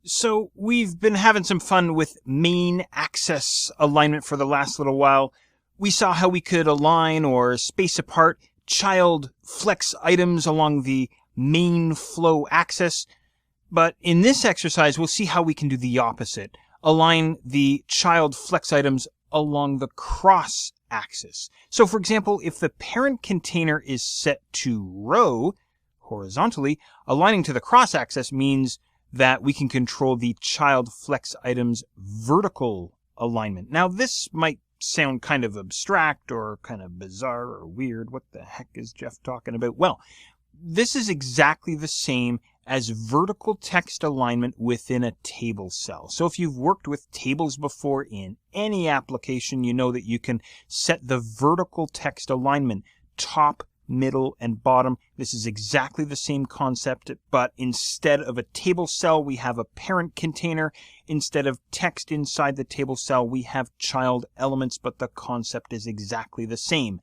So we've been having some fun with main axis alignment for the last little while. We saw how we could align or space apart child flex items along the main flow axis. But in this exercise, we'll see how we can do the opposite. Align the child flex items along the cross axis. So for example, if the parent container is set to row horizontally, aligning to the cross axis means that we can control the child flex item's vertical alignment. Now, this might sound kind of abstract or kind of bizarre or weird. What the heck is Jeff talking about? Well, this is exactly the same as vertical text alignment within a table cell. So if you've worked with tables before in any application, you know that you can set the vertical text alignment top, middle, and bottom. This is exactly the same concept, but instead of a table cell, we have a parent container. Instead of text inside the table cell, we have child elements, but the concept is exactly the same.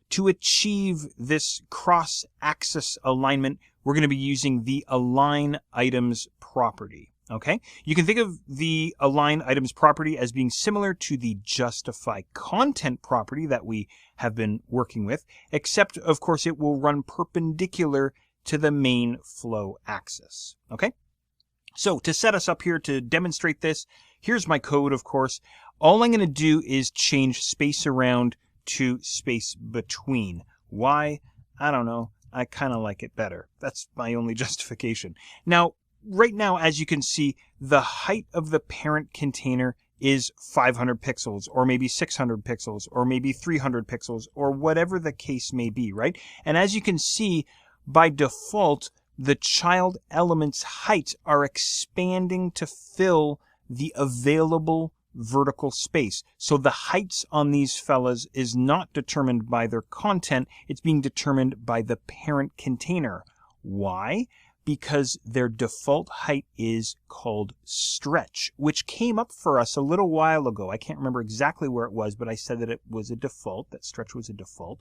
To achieve this cross-axis alignment, we're going to be using the align items property. Okay, you can think of the align items property as being similar to the justify content property that we have been working with, except of course it will run perpendicular to the main flow axis. Okay, so to set us up here to demonstrate this, here's my code, of course. All I'm going to do is change space around to space between. Why? I don't know. I kind of like it better. That's my only justification. Now, right now, as you can see, the height of the parent container is 500 pixels, or maybe 600 pixels, or maybe 300 pixels, or whatever the case may be, right? And as you can see, by default, the child elements' heights are expanding to fill the available vertical space. So the heights on these fellas is not determined by their content, it's being determined by the parent container. Why? Because their default height is called stretch, which came up for us a little while ago. I can't remember exactly where it was, but I said that it was a default, that stretch was a default.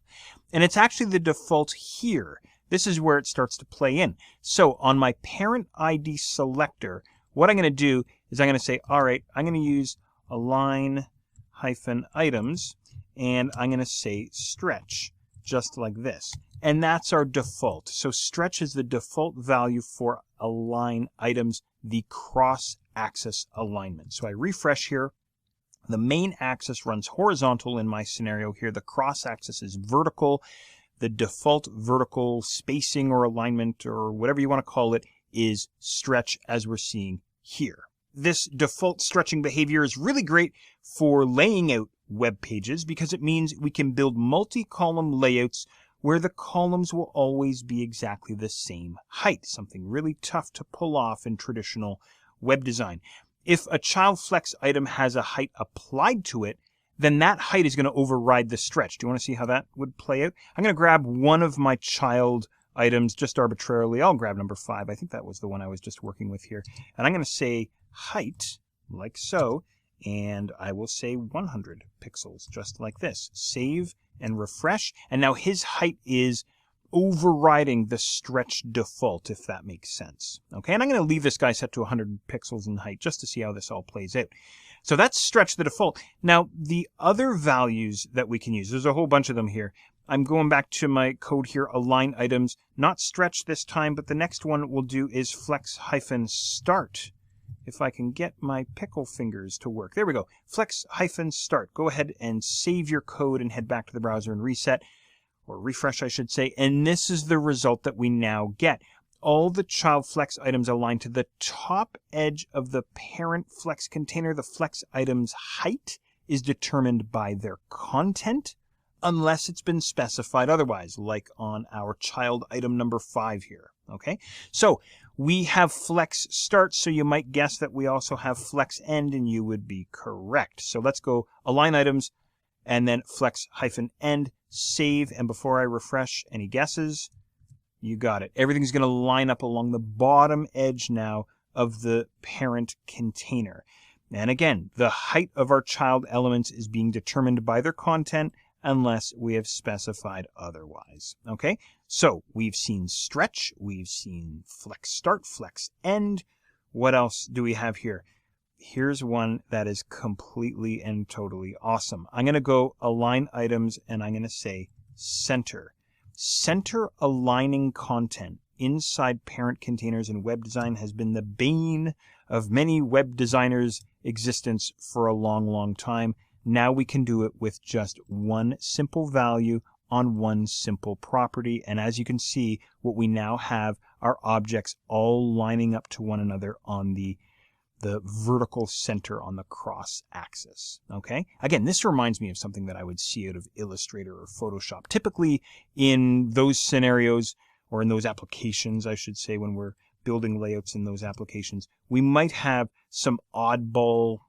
And it's actually the default here. This is where it starts to play in. So on my parent ID selector, what I'm going to do is I'm going to say, all right, I'm going to use align hyphen items, and I'm going to say stretch, just like this. And that's our default. So stretch is the default value for align items, the cross-axis alignment. So I refresh here. The main axis runs horizontal in my scenario here. The cross-axis is vertical. The default vertical spacing or alignment, or whatever you want to call it, is stretch, as we're seeing here. This default stretching behavior is really great for laying out web pages because it means we can build multi-column layouts where the columns will always be exactly the same height, something really tough to pull off in traditional web design. If a child flex item has a height applied to it, then that height is going to override the stretch. Do you want to see how that would play out? I'm going to grab one of my child items just arbitrarily. I'll grab number 5. I think that was the one I was just working with here. And I'm going to say height, like so, and I will say 100 pixels, just like this. Save and refresh, and now his height is overriding the stretch default, if that makes sense. Okay, and I'm going to leave this guy set to 100 pixels in height just to see how this all plays out. So that's stretch the default. Now, the other values that we can use, there's a whole bunch of them here. I'm going back to my code here, align items, not stretch this time, but the next one we'll do is flex-start. If I can get my pickle fingers to work. There we go. Flex-start. Go ahead and save your code and head back to the browser and reset, or refresh, I should say. And this is the result that we now get. All the child flex items align to the top edge of the parent flex container. The flex item's height is determined by their content, unless it's been specified otherwise, like on our child item number 5 here. Okay, so we have flex start, so you might guess that we also have flex end, and you would be correct. So let's go align items and then flex-end, save, and before I refresh, any guesses? You got it. Everything's going to line up along the bottom edge now of the parent container. And again, the height of our child elements is being determined by their content unless we have specified otherwise. Okay, so we've seen stretch, we've seen flex start, flex end, What else do we have here? Here's one that is completely and totally awesome. I'm going to go align items and I'm going to say center. Center aligning content inside parent containers in web design has been the bane of many web designers' existence for a long, long time. Now we can do it with just one simple value on one simple property. And as you can see, what we now have are objects all lining up to one another on the vertical center on the cross axis. Okay. Again, this reminds me of something that I would see out of Illustrator or Photoshop. Typically in those scenarios, or in those applications, I should say, when we're building layouts in those applications, we might have some oddball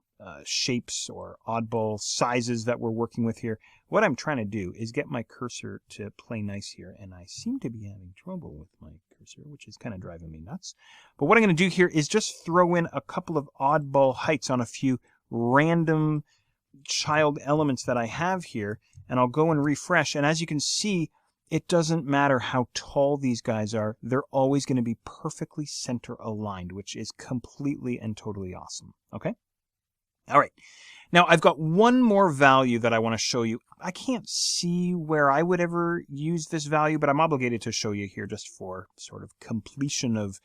shapes or oddball sizes that we're working with here. What I'm trying to do is get my cursor to play nice here, and I seem to be having trouble with my cursor, which is kind of driving me nuts. But what I'm going to do here is just throw in a couple of oddball heights on a few random child elements that I have here, and I'll go and refresh, and as you can see, it doesn't matter how tall these guys are, they're always going to be perfectly center aligned, which is completely and totally awesome. Okay? All right. Now, I've got one more value that I want to show you. I can't see where I would ever use this value, but I'm obligated to show you here just for sort of completion of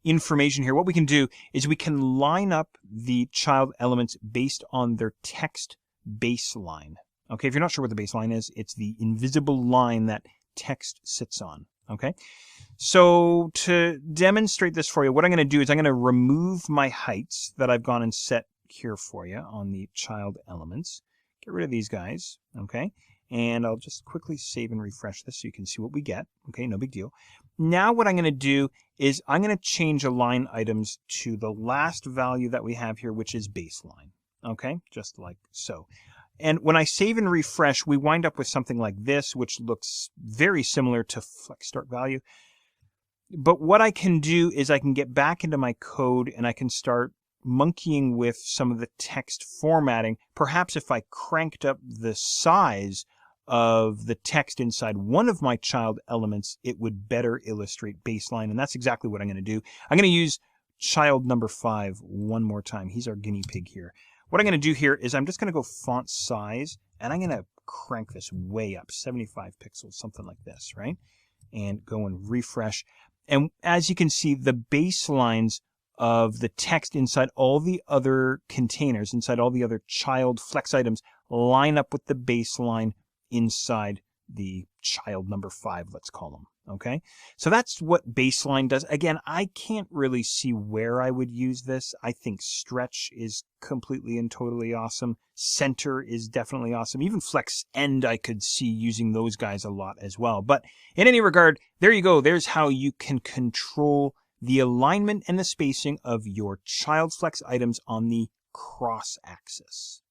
information here. What we can do is we can line up the child elements based on their text baseline. Okay, if you're not sure what the baseline is, it's the invisible line that text sits on. Okay, so to demonstrate this for you, what I'm going to do is I'm going to remove my heights that I've gone and set here for you on the child elements. Get rid of these guys. Okay, and I'll just quickly save and refresh this so you can see what we get. Okay, no big deal. Now what I'm going to do is I'm going to change align items to the last value that we have here, which is baseline. Okay, just like so. And when I save and refresh, we wind up with something like this, which looks very similar to flex start value. But what I can do is I can get back into my code and I can start monkeying with some of the text formatting. Perhaps if I cranked up the size of the text inside one of my child elements, it would better illustrate baseline. And that's exactly what I'm going to do. I'm going to use child number 5 one more time. He's our guinea pig here. What I'm going to do here is I'm just going to go font size, and I'm going to crank this way up, 75 pixels, something like this, right? And go and refresh. And as you can see, the baselines of the text inside all the other containers, inside all the other child flex items, line up with the baseline inside the child number 5, let's call them. Okay, so that's what baseline does. Again, I can't really see where I would use this. I think stretch is completely and totally awesome. Center is definitely awesome. Even flex end, I could see using those guys a lot as well. But in any regard, there you go. There's how you can control the alignment and the spacing of your child flex items on the cross axis.